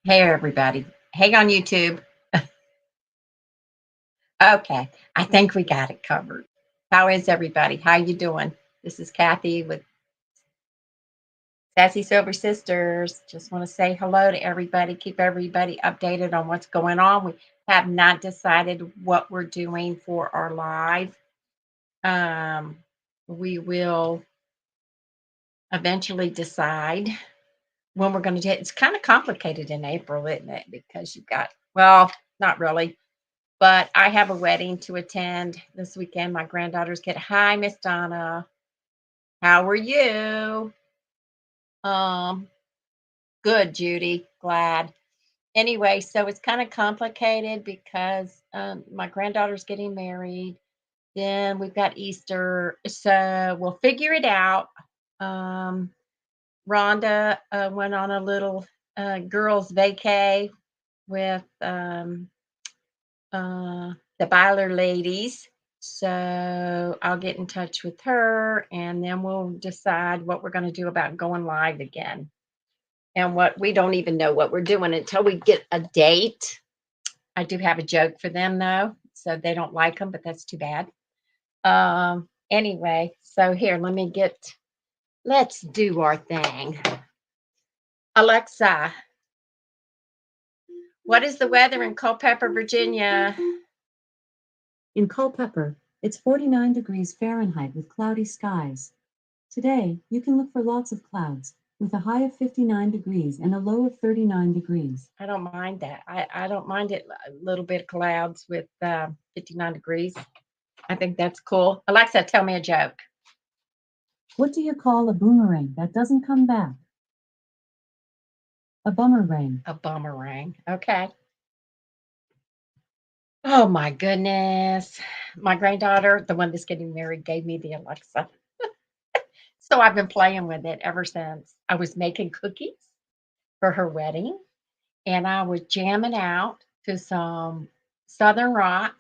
Hey, everybody. Hey, on YouTube. Okay, I think we got it covered. How is everybody? How you doing? This is Cathy with Sassy Silver Sisters. Just want to say hello to everybody. Keep everybody updated on what's going on. We have not decided what we're doing for our live. Um, we will eventually decide when we're going to do it. It's kind of complicated in April, isn't it? Because you've got, well, not really. But I have a wedding to attend this weekend. My granddaughters get, hi, Miss Donna. How are you? Um, Good, Judy. Glad. Anyway, so it's kind of complicated because my granddaughter's getting married. Then we've got Easter. So we'll figure it out. Um, Rhonda went on a little girls' vacay with the Byler ladies. So I'll get in touch with her and then we'll decide what we're going to do about going live again. And what we don't even know what we're doing until we get a date. I do have a joke for them though, so they don't like them, but that's too bad. Anyway, so here, let's do our thing. Alexa, what is the weather in Culpeper, Virginia? In Culpeper, it's 49 degrees Fahrenheit with cloudy skies. Today, you can look for lots of clouds, with a high of 59 degrees and a low of 39 degrees. I don't mind that. I don't mind it a little bit of clouds with 59 degrees. I think that's cool. Alexa, tell me a joke. What do you call a boomerang that doesn't come back? A bummerang. A boomerang. Okay. Oh my goodness. My granddaughter, the one that's getting married, gave me the Alexa. So I've been playing with it ever since. I was making cookies for her wedding and I was jamming out to some Southern rock.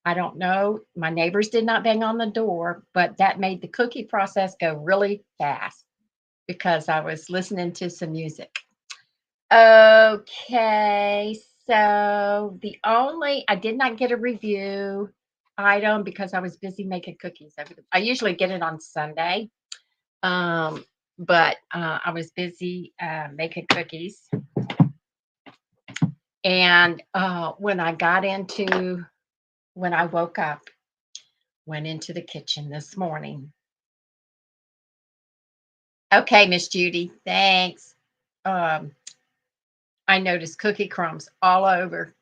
I don't know. My neighbors did not bang on the door, but that made the cookie process go really fast because I was listening to some music. Okay, so I did not get a review item because I was busy making cookies. I usually get it on Sunday, um, but I was busy making cookies. And when I woke up, went into the kitchen this morning. Okay, Miss Judy, thanks. Um, I noticed cookie crumbs all over,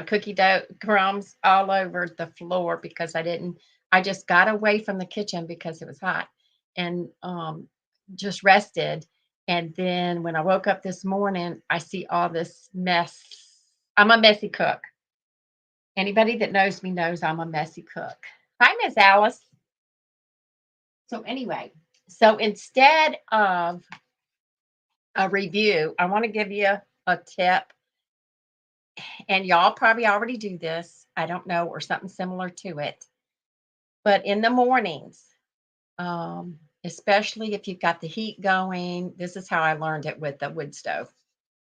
cookie dough crumbs all over the floor because I just got away from the kitchen because it was hot and just rested. And then when I woke up this morning, I see all this mess. I'm a messy cook. Anybody that knows me knows I'm a messy cook. Hi, Miss Alice. So, anyway, so instead of a review, I want to give you a tip and y'all probably already do this. I don't know, or something similar to it. But in the mornings, especially if you've got the heat going, this is how I learned it with the wood stove.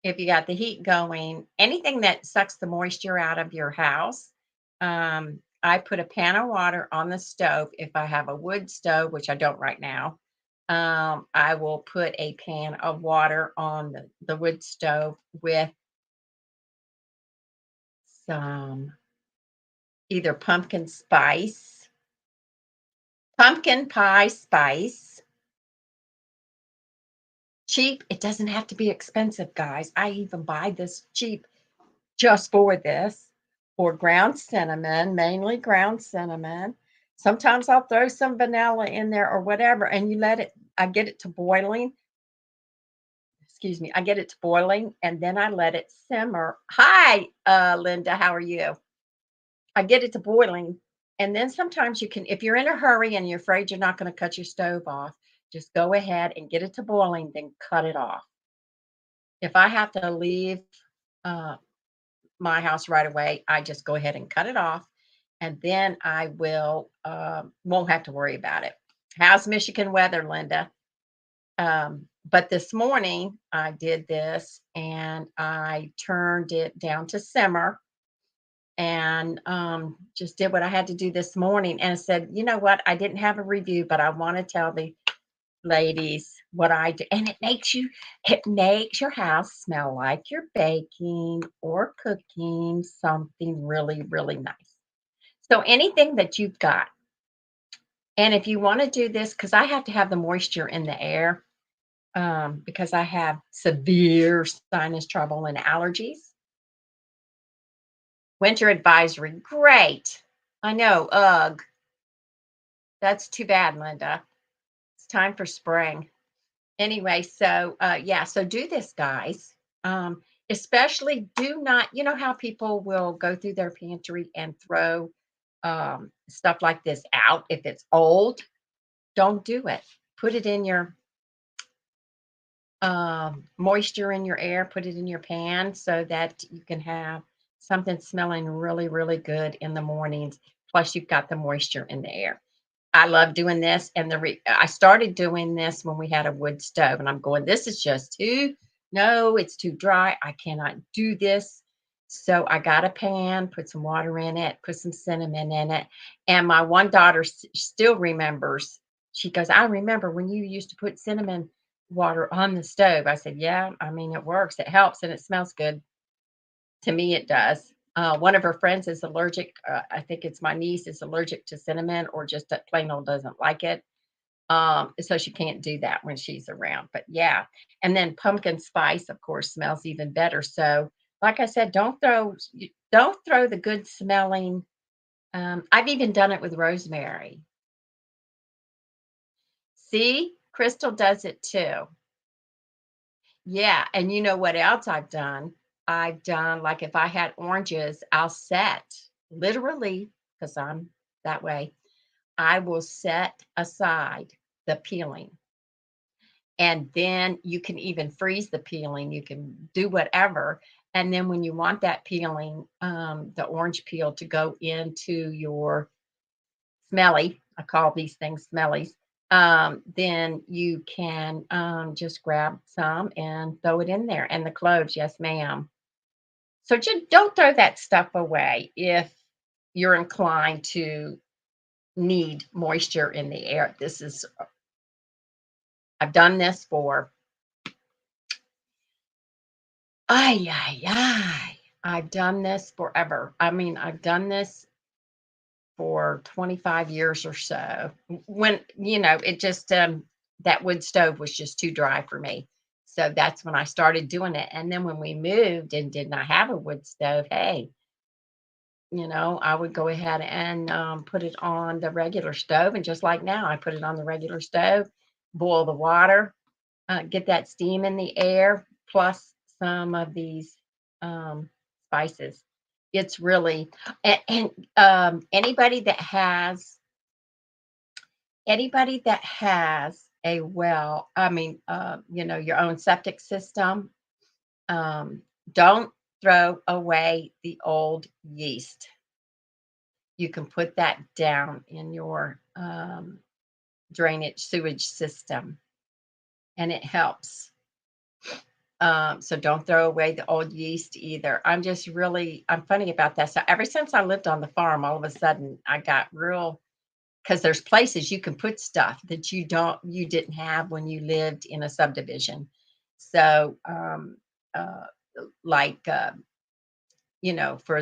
If you got the heat going, anything that sucks the moisture out of your house, I put a pan of water on the stove. If I have a wood stove, which I don't right now, I will put a pan of water on the wood stove with some either pumpkin pie spice. Cheap. It doesn't have to be expensive, guys. I even buy this cheap just for this. Or ground cinnamon, mainly ground cinnamon. Sometimes I'll throw some vanilla in there or whatever, and I get it to boiling. Excuse me, I get it to boiling and then I let it simmer. Hi, Linda, how are you? I get it to boiling. And then sometimes you can, if you're in a hurry and you're afraid you're not going to cut your stove off, just go ahead and get it to boiling, then cut it off. If I have to leave uh, my house right away, I just go ahead and cut it off. And then I won't have to worry about it. How's Michigan weather, Linda? But this morning I did this and I turned it down to simmer and just did what I had to do this morning. And I said, you know what? I didn't have a review, but I want to tell the ladies what I do. And it makes your house smell like you're baking or cooking something really, really nice. So anything that you've got, and if you want to do this, because I have to have the moisture in the air, because I have severe sinus trouble and allergies. Winter advisory, great. I know, ugh, that's too bad, Linda. It's time for spring. Anyway, so yeah, so do this, guys. Especially do not, you know how people will go through their pantry and throw stuff like this out if it's old. Don't do it. Put it in your moisture in your air, put it in your pan so that you can have something smelling really, really good in the mornings. Plus, you've got the moisture in the air. I love doing this, and I started doing this when we had a wood stove, and I'm going, this is just too, no, it's too dry. I cannot do this. So I got a pan, put some water in it, put some cinnamon in it, and my one daughter still remembers. She goes, I remember when you used to put cinnamon water on the stove. I said, yeah, I mean, it works, it helps, and it smells good. To me, it does. One of her friends is allergic. I think it's my niece is allergic to cinnamon or just plain old doesn't like it. So she can't do that when she's around. But yeah, and then pumpkin spice, of course, smells even better. So, like I said, don't throw the good smelling. I've even done it with rosemary. See, Crystal does it too. Yeah, and you know what else I've done? I've done like if I had oranges, I'll set literally because I'm that way. I will set aside the peeling. And then you can even freeze the peeling. You can do whatever. And then when you want that peeling, the orange peel to go into your smelly, I call these things smellies, then you can just grab some and throw it in there. And the cloves, yes, ma'am. So just don't throw that stuff away if you're inclined to need moisture in the air. I've done this for, ay, ay, ay. I've done this forever. I mean, I've done this for 25 years or so. When, it just that wood stove was just too dry for me. So that's when I started doing it. And then when we moved and did not have a wood stove, hey, I would go ahead and put it on the regular stove. And just like now, I put it on the regular stove, boil the water, get that steam in the air, plus some of these spices. It's really, and anybody that has a well, I mean, your own septic system, um, don't throw away the old yeast. You can put that down in your drainage sewage system, and it helps. So don't throw away the old yeast either. I'm funny about that. So ever since I lived on the farm, all of a sudden I got real because there's places you can put stuff that you didn't have when you lived in a subdivision. So uh, like for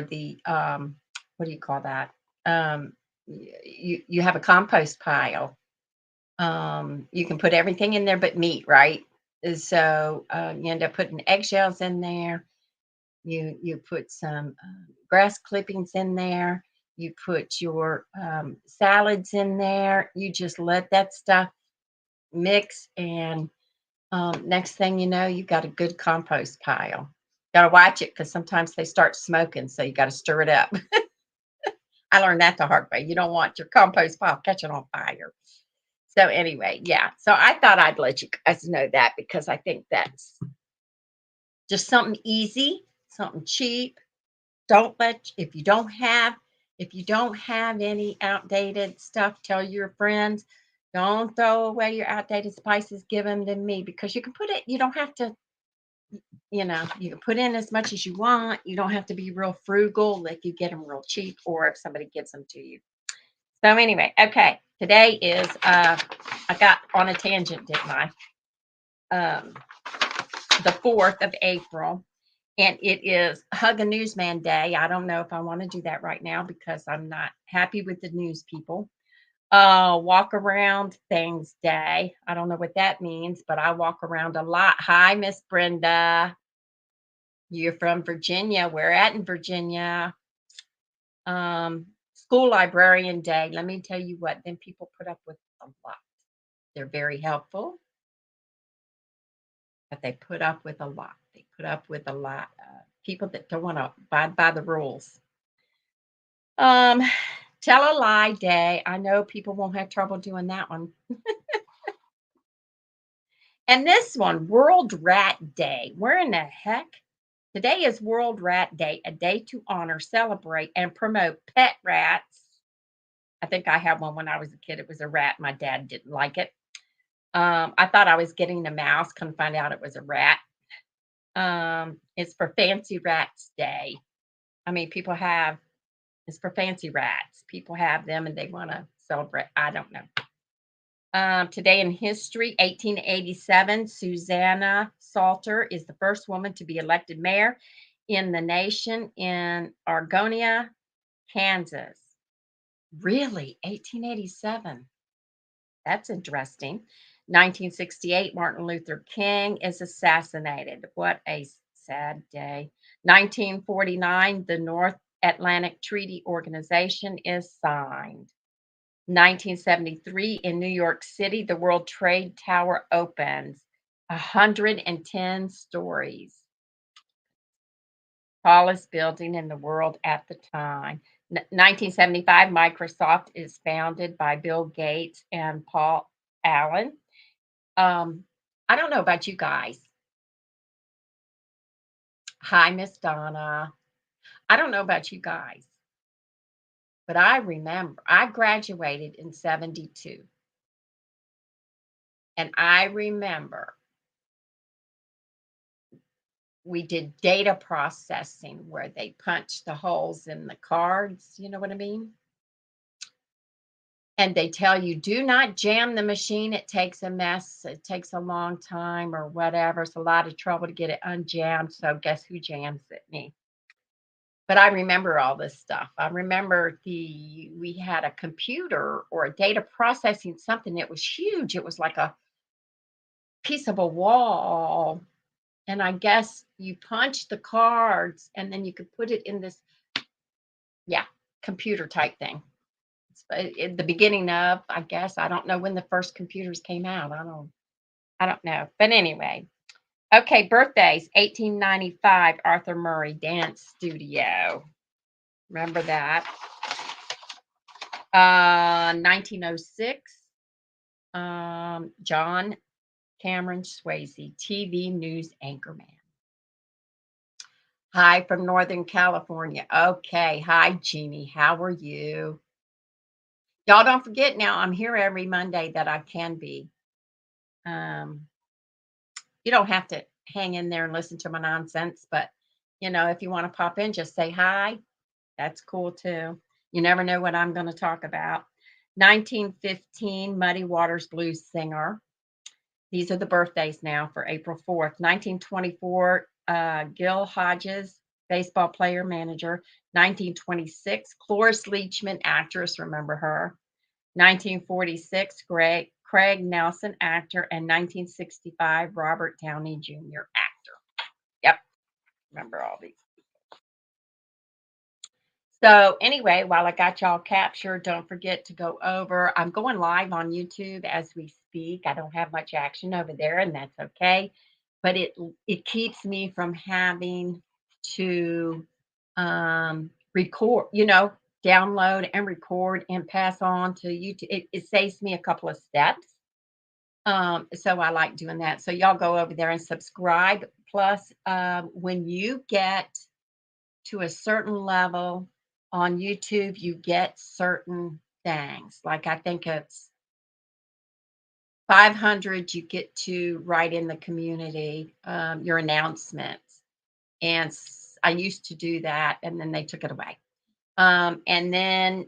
the what do you call that? You have a compost pile. You can put everything in there but meat, right? So you end up putting eggshells in there. You put some grass clippings in there. You put your salads in there. You just let that stuff mix, and next thing you know, you got a good compost pile. Got to watch it because sometimes they start smoking, so you got to stir it up. I learned that the hard way. You don't want your compost pile catching on fire. So anyway, yeah. So I thought I'd let you guys know that because I think that's just something easy, something cheap. Don't let if you don't have any outdated stuff, tell your friends. Don't throw away your outdated spices. Give them to me because you can put it. You don't have to. You can put in as much as you want. You don't have to be real frugal. Like you get them real cheap, or if somebody gives them to you. So anyway, okay. Today is I got on a tangent, didn't I? Um, the 4th of April, and it is Hug a Newsman Day. I don't know if I want to do that right now because I'm not happy with the news people. Walk around things day. I don't know what that means, but I walk around a lot. Hi, Miss Brenda. You're from Virginia. We're at in Virginia. School Librarian Day. Let me tell you what, then people put up with a lot. They're very helpful, but they put up with a lot. They put up with a lot of people that don't want to abide by the rules. Um, Tell a lie day. I know people won't have trouble doing that one. And this one, World Rat Day. Where in the heck? Today is World Rat Day, a day to honor, celebrate, and promote pet rats. I think I had one when I was a kid. It was a rat. My dad didn't like it. I thought I was getting a mouse. Couldn't find out it was a rat. It's for Fancy Rats Day. I mean, it's for fancy rats. People have them and they want to celebrate. I don't know. Today in history, 1887, Susanna Salter is the first woman to be elected mayor in the nation in Argonia, Kansas. Really? 1887? That's interesting. 1968, Martin Luther King is assassinated. What a sad day. 1949, the North Atlantic Treaty Organization is signed. 1973 in New York City, the World Trade Tower opens. 110 stories. Tallest building in the world at the time. 1975, Microsoft is founded by Bill Gates and Paul Allen. Um, I don't know about you guys. Hi, Miss Donna. I don't know about you guys, but I remember I graduated in 72. And I remember we did data processing where they punched the holes in the cards. You know what I mean? And they tell you, do not jam the machine. It takes a mess. It takes a long time or whatever. It's a lot of trouble to get it unjammed. So guess who jams it? Me. But I remember all this stuff. I remember we had a computer or a data processing something that was huge. It was like a piece of a wall. And I guess you punch the cards and then you could put it in this, yeah, computer type thing. At the beginning of, I guess, I don't know when the first computers came out. I don't know. But anyway, okay, birthdays, 1895, Arthur Murray Dance Studio. Remember that? 1906, John Cameron Swayze, TV news anchorman. Hi from Northern California. Okay. Hi, Jeannie. How are you? Y'all don't forget now, I'm here every Monday that I can be. Um, you don't have to hang in there and listen to my nonsense, but if you want to pop in, just say hi. That's cool too. You never know what I'm going to talk about. 1915, Muddy Waters blues singer. These are the birthdays now for April 4th. 1924, Gil Hodges, baseball player, manager. 1926, Cloris Leachman, actress, remember her. 1946, Craig Nelson, actor. And 1965, Robert Downey Jr., actor. Yep, remember all these. So anyway, while I got y'all captured, don't forget to go over. I'm going live on YouTube as we speak. I don't have much action over there, and that's okay. But it keeps me from having to record, download and record and pass on to YouTube. It saves me a couple of steps. So I like doing that. So y'all go over there and subscribe. Plus, when you get to a certain level on YouTube, you get certain things. Like I think it's 500, you get to write in the community your announcements. And I used to do that, and then they took it away. And then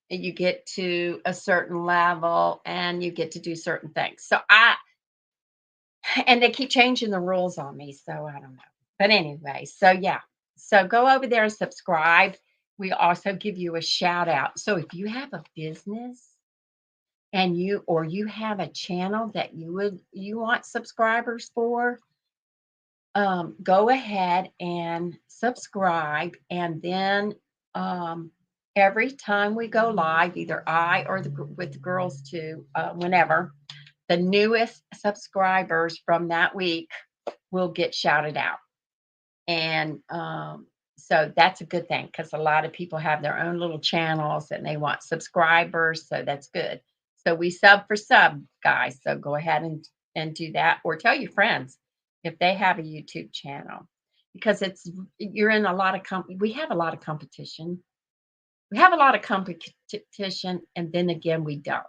you get to a certain level, and you get to do certain things. And they keep changing the rules on me, so I don't know. But anyway, so yeah. So go over there and subscribe. We also give you a shout out. So if you have a business and you have a channel that you want subscribers for, go ahead and subscribe, and then every time we go live, either I or with the girls too, whenever the newest subscribers from that week will get shouted out. And so that's a good thing because a lot of people have their own little channels and they want subscribers. So that's good. So we sub for sub, guys. So go ahead and do that, or tell your friends if they have a YouTube channel, because you're in a lot of we have a lot of competition. We have a lot of competition, and then again we don't.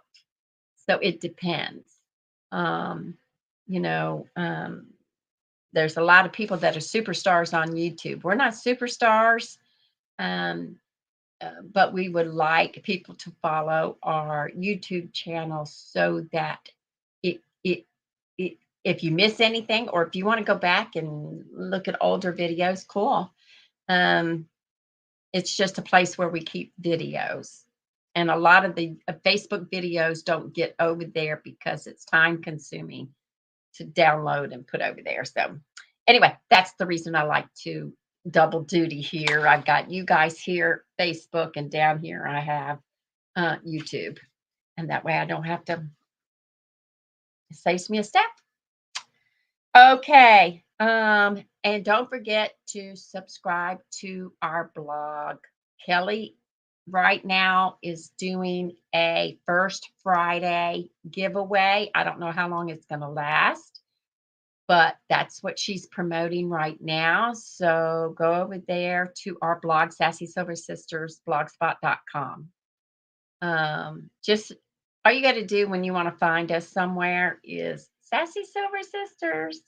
So it depends. Um, you know, there's a lot of people that are superstars on YouTube. We're not superstars, um, but we would like people to follow our YouTube channel so that it, it, it, if you miss anything, or if you want to go back and look at older videos, cool. Um, it's just a place where we keep videos. And a lot of the Facebook videos don't get over there because it's time consuming to download and put over there. So anyway, that's the reason I like to double duty here. I've got you guys here, Facebook, and down here I have YouTube. And that way I don't have to, it saves me a step. Okay. And don't forget to subscribe to our blog. Kelly right now is doing a First Friday giveaway. I don't know how long it's going to last, but that's what she's promoting right now. So go over there to our blog, Sassy Silver Sisters, blogspot.com. Just all you got to do when you want to find us somewhere is Sassy Silver Sisters,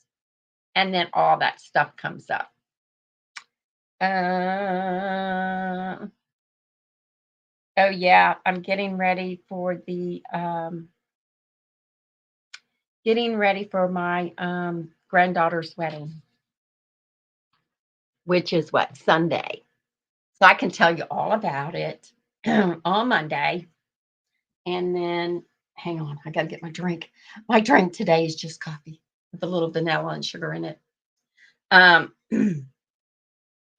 and then all that stuff comes up. Oh yeah, I'm getting ready for my granddaughter's wedding, which is what, Sunday. So I can tell you all about it on Monday. And then, hang on, I got to get my drink. My drink today is just coffee with a little vanilla and sugar in it. Um,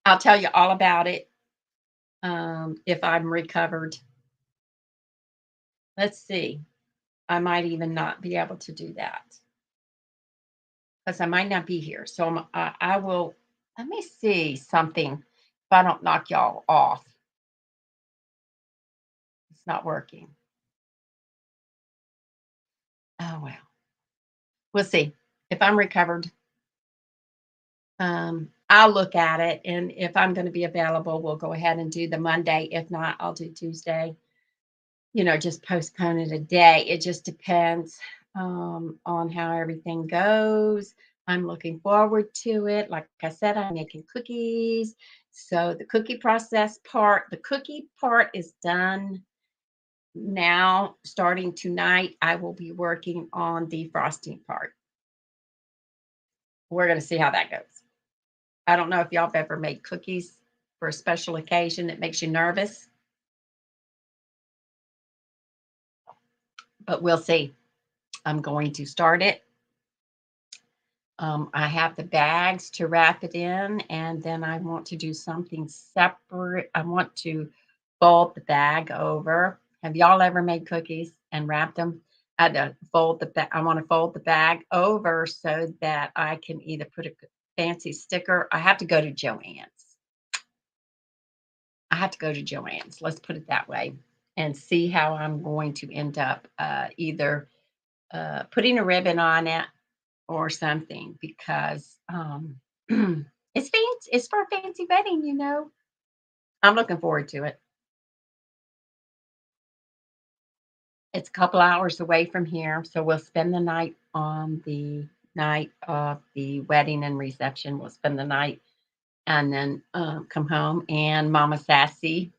I'll tell you all about it if I'm recovered. Let's see. I might even not be able to do that because I might not be here. So I will, let me see something if I don't knock y'all off. It's not working. Oh, well. We'll see. If I'm recovered, I'll look at it. And if I'm going to be available, we'll go ahead and do the Monday. If not, I'll do Tuesday. Just postpone it a day. It just depends on how everything goes. I'm looking forward to it. Like I said, I'm making cookies. So the cookie part is done now. Starting tonight, I will be working on the frosting part. We're going to see how that goes. I don't know if y'all have ever made cookies for a special occasion that makes you nervous, but we'll see. I'm going to start it. I have the bags to wrap it in, and then I want to do something separate. I want to fold the bag over. Have y'all ever made cookies and wrapped them? I want to fold the bag over so that I can either put a fancy sticker. I have to go to Joann's. Let's put it that way, and see how I'm going to end up either putting a ribbon on it or something, because it's fancy. It's for a fancy wedding. I'm looking forward to it. It's a couple hours away from here, so we'll spend the night on the night of the wedding and reception. We'll spend the night and then come home. And Mama Sassy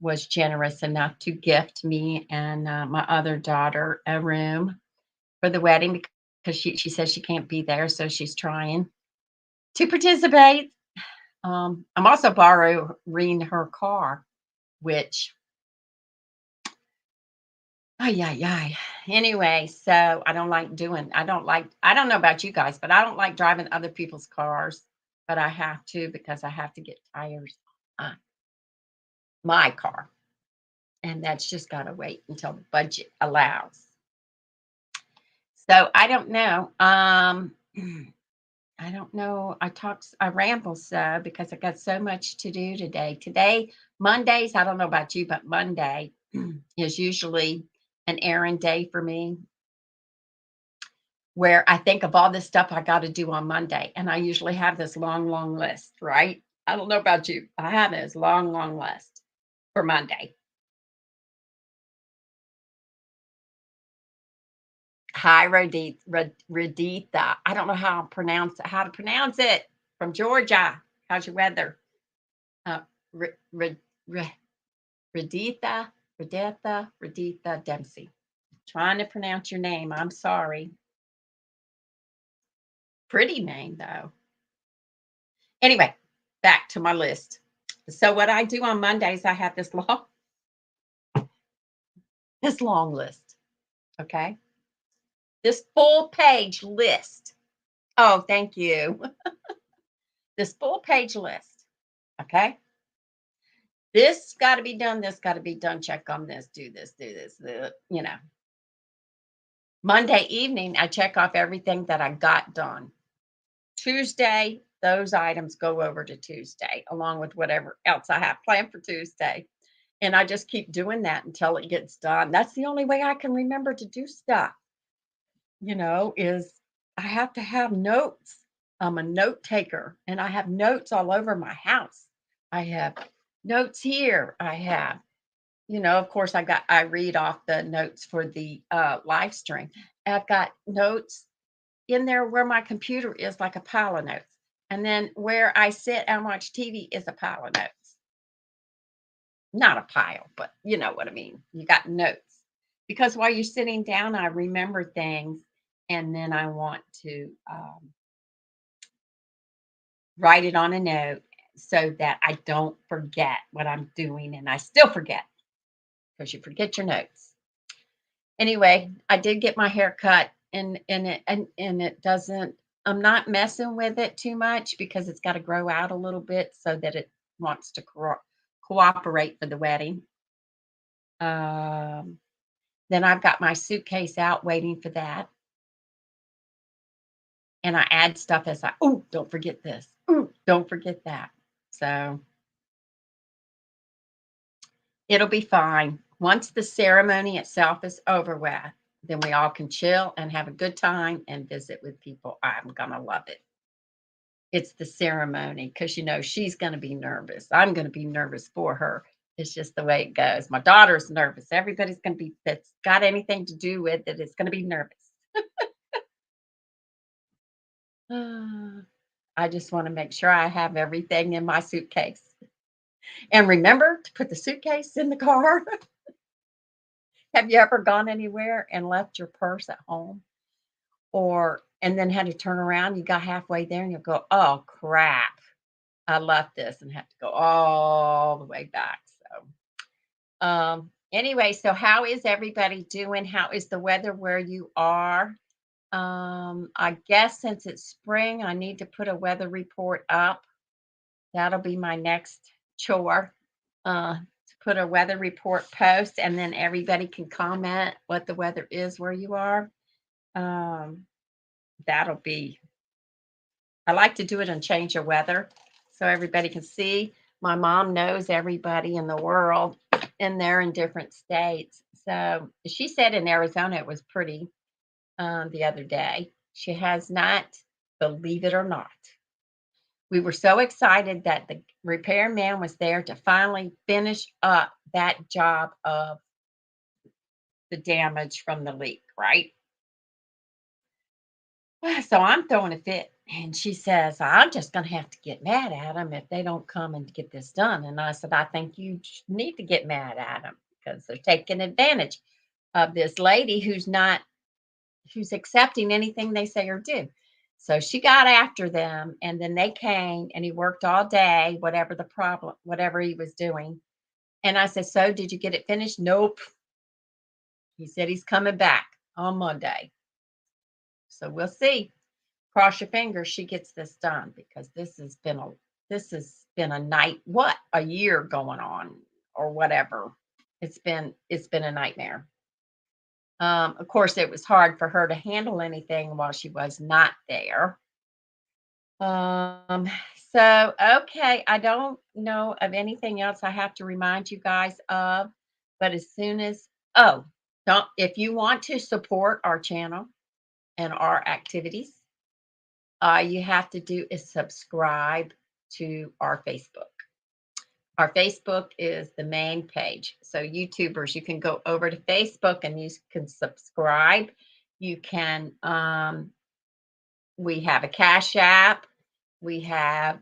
was generous enough to gift me and my other daughter a room for the wedding because she says she can't be there, so she's trying to participate. I'm also borrowing her car, which, ay, ay, ay. Anyway, so I don't know about you guys, but I don't like driving other people's cars, but I have to because I have to get tires on my car. And that's just got to wait until the budget allows. So I don't know. I don't know. I ramble so because I got so much to do today. Today, Mondays, I don't know about you, but Monday is usually an errand day for me where I think of all this stuff I got to do on Monday. And I usually have this long, long list, right? I don't know about you. I have this long, long list for Monday. Hi, Raditha. I don't know how to pronounce it. From Georgia. How's your weather? Uh, R- R- R- Raditha Dempsey. Trying to pronounce your name. I'm sorry. Pretty name though. Anyway, back to my list. So what I do on Mondays, I have this long list. Okay. This full page list. Oh, thank you. This full page list. Okay. This got to be done. This got to be done. Check on this. Do this. Do this. Monday evening, I check off everything that I got done. Tuesday, those items go over to Tuesday, along with whatever else I have planned for Tuesday. And I just keep doing that until it gets done. That's the only way I can remember to do stuff, is I have to have notes. I'm a note taker and I have notes all over my house. I have notes here. Of course I read off the notes for the live stream. I've got notes in there where my computer is, like a pile of notes. And then where I sit and watch TV is a pile of notes. Not a pile, but you know what I mean. You got notes. Because while you're sitting down, I remember things and then I want to write it on a note so that I don't forget what I'm doing. And I still forget because you forget your notes. Anyway, I did get my hair cut and it doesn't I'm not messing with it too much because it's got to grow out a little bit so that it wants to cooperate for the wedding. Um, then I've got my suitcase out waiting for that. And I add stuff as oh, don't forget this. Oh, don't forget that. So it'll be fine. Once the ceremony itself is over with, then we all can chill and have a good time and visit with people. I'm going to love it. It's the ceremony because, she's going to be nervous. I'm going to be nervous for her. It's just the way it goes. My daughter's nervous. Everybody's going to be, that's got anything to do with it, it's going to be nervous. I just want to make sure I have everything in my suitcase. And remember to put the suitcase in the car. Have you ever gone anywhere and left your purse at home? And then had to turn around? You got halfway there and you'll go, oh, crap. I left this and have to go all the way back. Anyway, so how is everybody doing? How is the weather where you are? I guess since it's spring, I need to put a weather report up. That'll be my next chore. To put a weather report post and then everybody can comment what the weather is where you are. Um, that'll be I like to do it and change the weather so everybody can see. My mom knows everybody in the world and they're in different states. So she said in Arizona it was pretty the other day. She has not, believe it or not. We were so excited that the repairman was there to finally finish up that job of the damage from the leak, right? So I'm throwing a fit. And she says, I'm just going to have to get mad at them if they don't come and get this done. And I said, I think you need to get mad at them because they're taking advantage of this lady who's accepting anything they say or do. So she got after them and then they came and he worked all day, whatever the problem, whatever he was doing. And I said, so did you get it finished? Nope. He said he's coming back on Monday. So we'll see. Cross your fingers she gets this done because this has been a night, what, a year going on or whatever. It's been a nightmare. Of course, it was hard for her to handle anything while she was not there. Um, so okay, I don't know of anything else I have to remind you guys of, but as soon as oh, don't if you want to support our channel and our activities, all you have to do is subscribe to our Facebook. Our Facebook is the main page. So, YouTubers, you can go over to Facebook and you can subscribe. You can, we have a Cash App, we have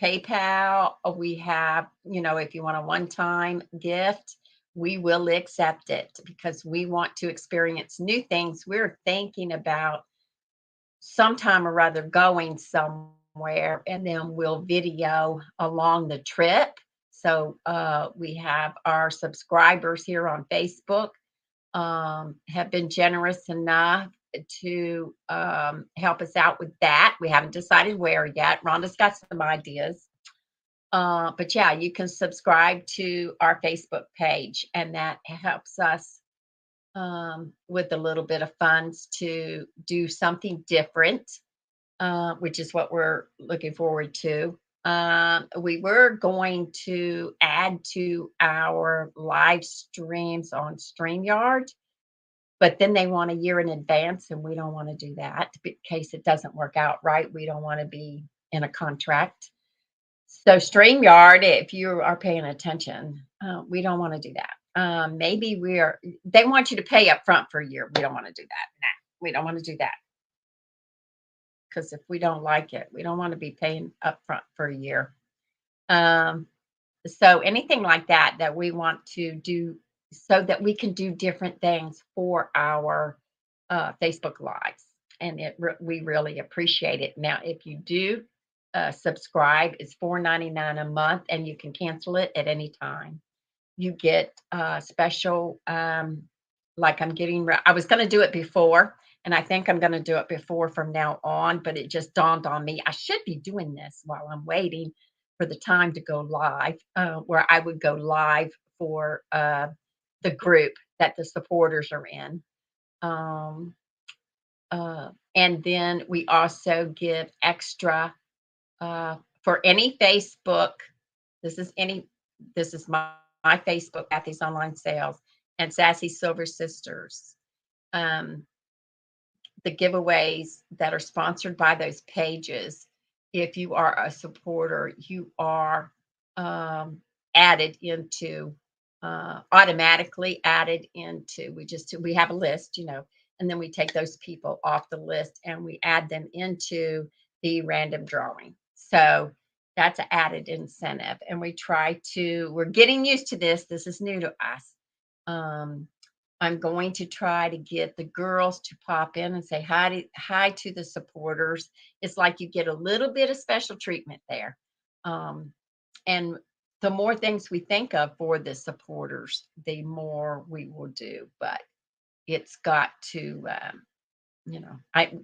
PayPal, we have, if you want a one time gift, we will accept it because we want to experience new things. We're thinking about sometime or other going somewhere and then we'll video along the trip. So we have our subscribers here on Facebook have been generous enough to help us out with that. We haven't decided where yet. Rhonda's got some ideas. But yeah, you can subscribe to our Facebook page, and that helps us with a little bit of funds to do something different, which is what we're looking forward to. We were going to add to our live streams on StreamYard, but then they want a year in advance, and we don't want to do that in case it doesn't work out right. We don't want to be in a contract. So StreamYard, if you are paying attention, we don't want to do that. Maybe they want you to pay up front for a year. We don't want to do that. Nah, we don't want to do that because if we don't like it, we don't want to be paying up front for a year. Um, so anything like that we want to do so that we can do different things for our Facebook lives, and we really appreciate it. Now, if you do subscribe, it's $4.99 a month, and you can cancel it at any time. You get special, like I was going to do it before, and I think I'm going to do it before from now on, but it just dawned on me I should be doing this while I'm waiting for the time to go live, where I would go live for the group that the supporters are in. Um, and then we also give extra for any Facebook. This is any. This is my Facebook, Cathy's Online Sales, and Sassy Silver Sisters. Um, the giveaways that are sponsored by those pages. If you are a supporter, you are added into automatically added into. We have a list, and then we take those people off the list and we add them into the random drawing. So that's an added incentive, and we're getting used to this. This is new to us. Um, I'm going to try to get the girls to pop in and say hi to the supporters. It's like you get a little bit of special treatment there. Um, and the more things we think of for the supporters, the more we will do. But it's got to,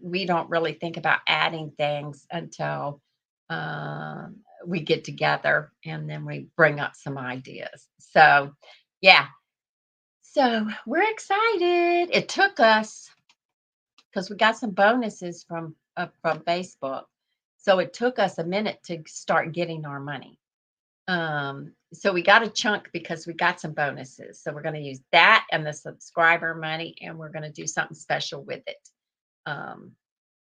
we don't really think about adding things until um, we get together and then we bring up some ideas. So, yeah, so we're excited. It took us because we got some bonuses from Facebook. So it took us a minute to start getting our money. So we got a chunk because we got some bonuses. So we're going to use that and the subscriber money, and we're going to do something special with it. Um,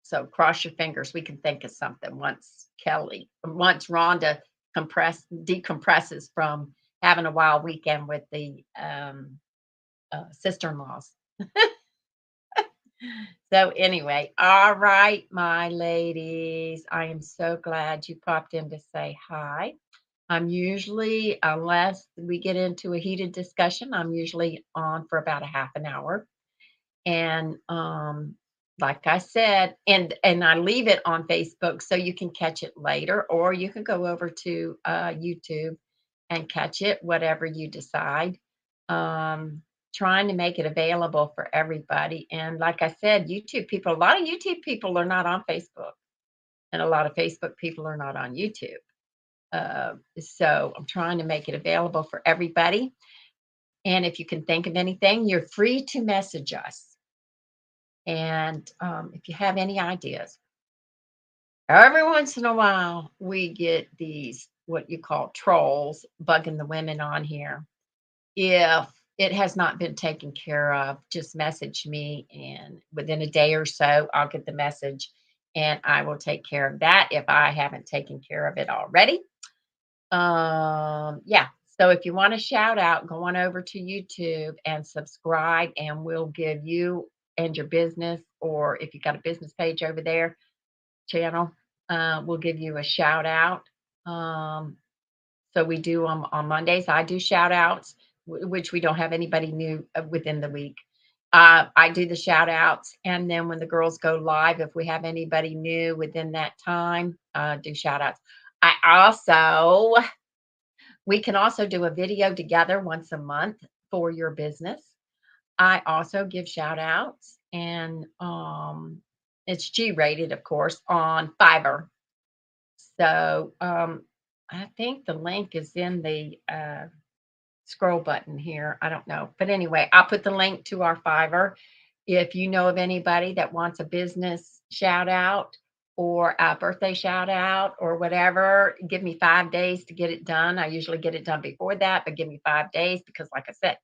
so cross your fingers. We can think of something once Rhonda decompresses from having a wild weekend with the sister-in-laws. So anyway, all right, my ladies, I am so glad you popped in to say hi. I'm usually, unless we get into a heated discussion, I'm usually on for about a half an hour. And like I said, and I leave it on Facebook so you can catch it later, or you can go over to YouTube and catch it, whatever you decide. Um, Trying to make it available for everybody. And like I said, YouTube people, a lot of YouTube people are not on Facebook, and a lot of Facebook people are not on YouTube. So I'm trying to make it available for everybody. And if you can think of anything, you're free to message us. And if you have any ideas, every once in a while we get these what you call trolls bugging the women on here. If it has not been taken care of, just message me, and within a day or so, I'll get the message and I will take care of that if I haven't taken care of it already. Yeah. So if you want to shout out, go on over to YouTube and subscribe, and we'll give you and your business, or if you got a business page over there, channel, we'll give you a shout out. Um, so we do on Mondays. I do shout outs, which we don't have anybody new within the week. I do the shout outs. And then when the girls go live, if we have anybody new within that time, do shout outs. I also, we can also do a video together once a month for your business. I also give shout outs, and it's G rated, of course, on Fiverr. So I think the link is in the scroll button here. I don't know. But anyway, I'll put the link to our Fiverr. If you know of anybody that wants a business shout out or a birthday shout out or whatever, give me 5 days to get it done. I usually get it done before that, but give me 5 days because, like I said,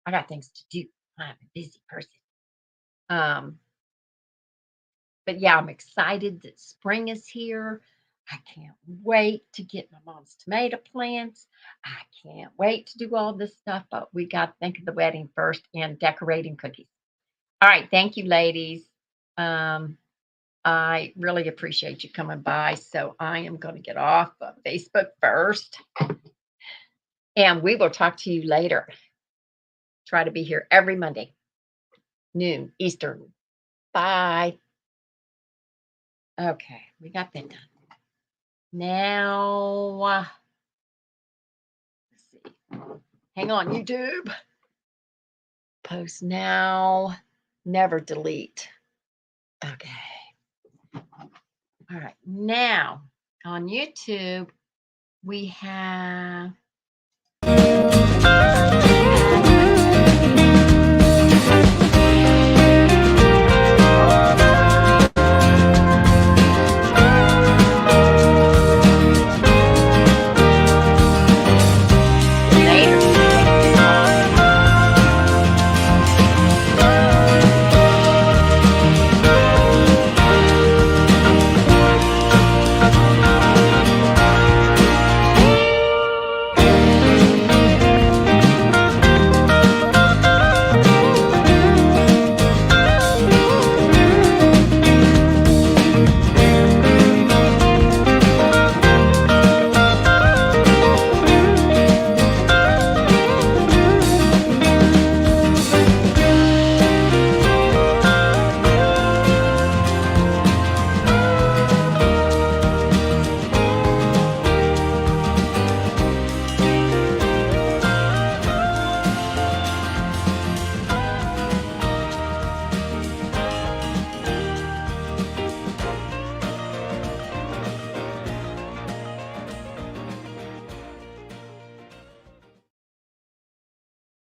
I got things to do. I'm a busy person. Um, but yeah, I'm excited that spring is here. I can't wait to get my mom's tomato plants. I can't wait to do all this stuff, but we got to think of the wedding first and decorating cookies. All right. Thank you, ladies. Um, I really appreciate you coming by. So I am going to get off of Facebook first, and we will talk to you later. Try to be here every Monday, noon Eastern. Bye. Okay. We got that done. Now, let's see. Hang on, YouTube. Post now. Never delete. Okay. All right. Now, on YouTube, we have